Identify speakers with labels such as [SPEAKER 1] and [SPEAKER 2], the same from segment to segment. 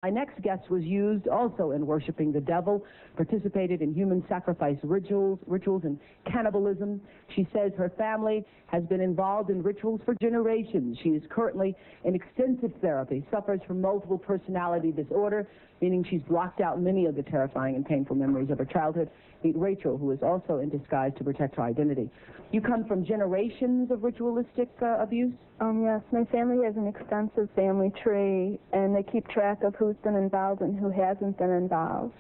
[SPEAKER 1] My next guest was used also in worshiping the devil, participated in human sacrifice rituals and cannibalism. She says her family has been involved in rituals for generations. She is currently in extensive therapy, suffers from multiple personality disorder, meaning she's blocked out many of the terrifying and painful memories of her childhood. Meet Rachel, who is also in disguise to protect her identity. You come from generations of ritualistic abuse?
[SPEAKER 2] Yes, my family has an extensive family tree, and they keep track of who's been involved and who hasn't been involved.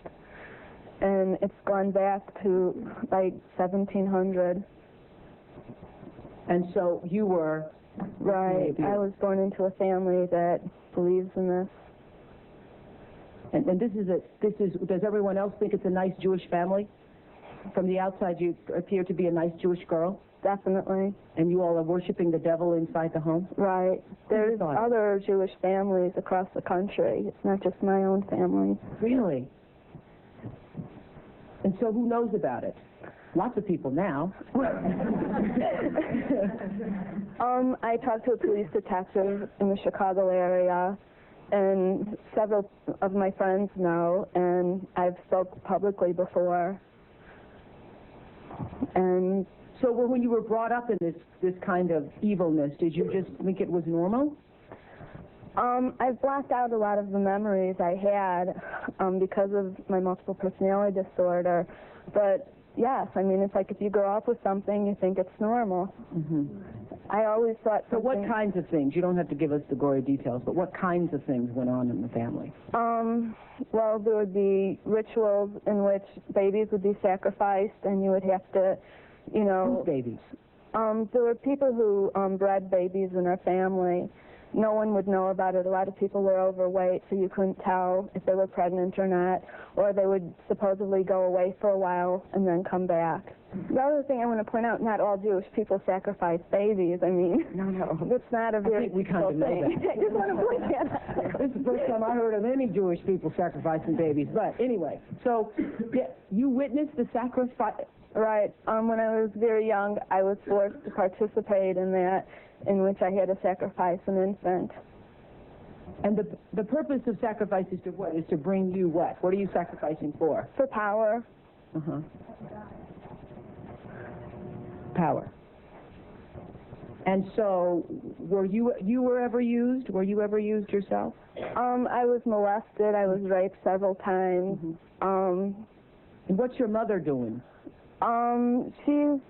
[SPEAKER 2] And it's gone back to, like, 1700.
[SPEAKER 1] And so you were...
[SPEAKER 2] Right, I was born into a family that believes in this.
[SPEAKER 1] And does everyone else think it's a nice Jewish family? From the outside, you appear to be a nice Jewish girl?
[SPEAKER 2] Definitely.
[SPEAKER 1] And you all are worshiping the devil inside the home?
[SPEAKER 2] Right. There's other Jewish families across the country. It's not just my own family.
[SPEAKER 1] Really? And so who knows about it? Lots of people now.
[SPEAKER 2] I talked to a police detective in the Chicago area, and several of my friends know, and I've spoke publicly before. And
[SPEAKER 1] so when you were brought up in this kind of evilness, did you just think it was normal?
[SPEAKER 2] I've blocked out a lot of the memories I had because of my multiple personality disorder. But yes, I mean, it's like if you grow up with something, you think it's normal.
[SPEAKER 1] Mm-hmm.
[SPEAKER 2] I always thought something...
[SPEAKER 1] So what kinds of things? You don't have to give us the gory details, but what kinds of things went on in the family?
[SPEAKER 2] Well, there would be rituals in which babies would be sacrificed, and you would have to, you know...
[SPEAKER 1] Whose babies?
[SPEAKER 2] There were people who bred babies in our family. No one would know about it. A lot of people were overweight, so you couldn't tell if they were pregnant or not, or they would supposedly go away for a while and then come back. The other thing I want to point out, not all Jewish people sacrifice babies. I mean,
[SPEAKER 1] no.
[SPEAKER 2] It's not a very
[SPEAKER 1] typical thing.
[SPEAKER 2] I just want to point that out.
[SPEAKER 1] This is the first time I heard of any Jewish people sacrificing babies. But anyway, so you witnessed the sacrifice?
[SPEAKER 2] Right. When I was very young, I was forced to participate in that, in which I had to sacrifice an infant.
[SPEAKER 1] And the purpose of sacrifice is to what? Is to bring you what? What are you sacrificing for?
[SPEAKER 2] For power.
[SPEAKER 1] Uh-huh. Power. And so, were you ever used? Were you ever used yourself?
[SPEAKER 2] I was molested. I was raped several times.
[SPEAKER 1] Mm-hmm. And what's your mother doing?
[SPEAKER 2] She's...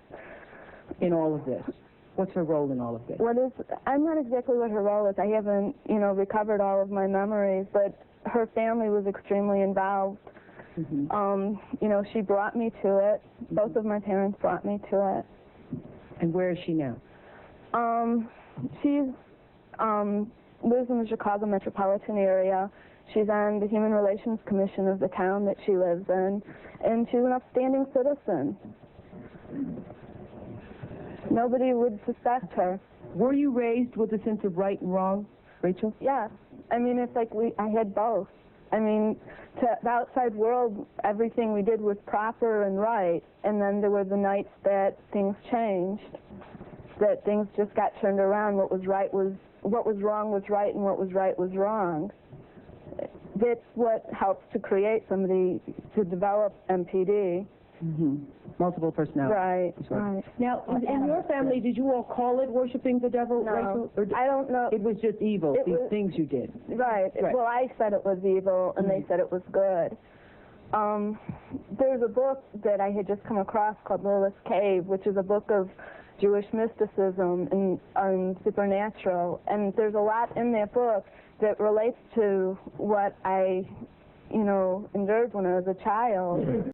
[SPEAKER 1] In all of this? What's her role in all of this?
[SPEAKER 2] I'm not exactly what her role is. I haven't, recovered all of my memories, but her family was extremely involved. Mm-hmm. She brought me to it. Mm-hmm. Both of my parents brought me to it.
[SPEAKER 1] And where is she now?
[SPEAKER 2] She lives in the Chicago metropolitan area. She's on the Human Relations Commission of the town that she lives in, and she's an upstanding citizen. Nobody would suspect her.
[SPEAKER 1] Were you raised with a sense of right and wrong, Rachel?
[SPEAKER 2] Yes. I mean, it's like I had both. I mean, to the outside world, everything we did was proper and right, and then there were the nights that things changed, that things just got turned around. What was wrong was right, and what was right was wrong. That's what helps to create somebody to develop MPD.
[SPEAKER 1] Mm-hmm. Multiple personality.
[SPEAKER 2] Right.
[SPEAKER 1] Now, in your family, did you all call it worshiping the devil?
[SPEAKER 2] No,
[SPEAKER 1] Rachel? Or
[SPEAKER 2] I don't know.
[SPEAKER 1] It was just evil, these things you did.
[SPEAKER 2] Right. Well, I said it was evil, and they said it was good. There's a book that I had just come across called Lilith's Cave, which is a book of Jewish mysticism and supernatural, and there's a lot in that book that relates to what I, endured when I was a child.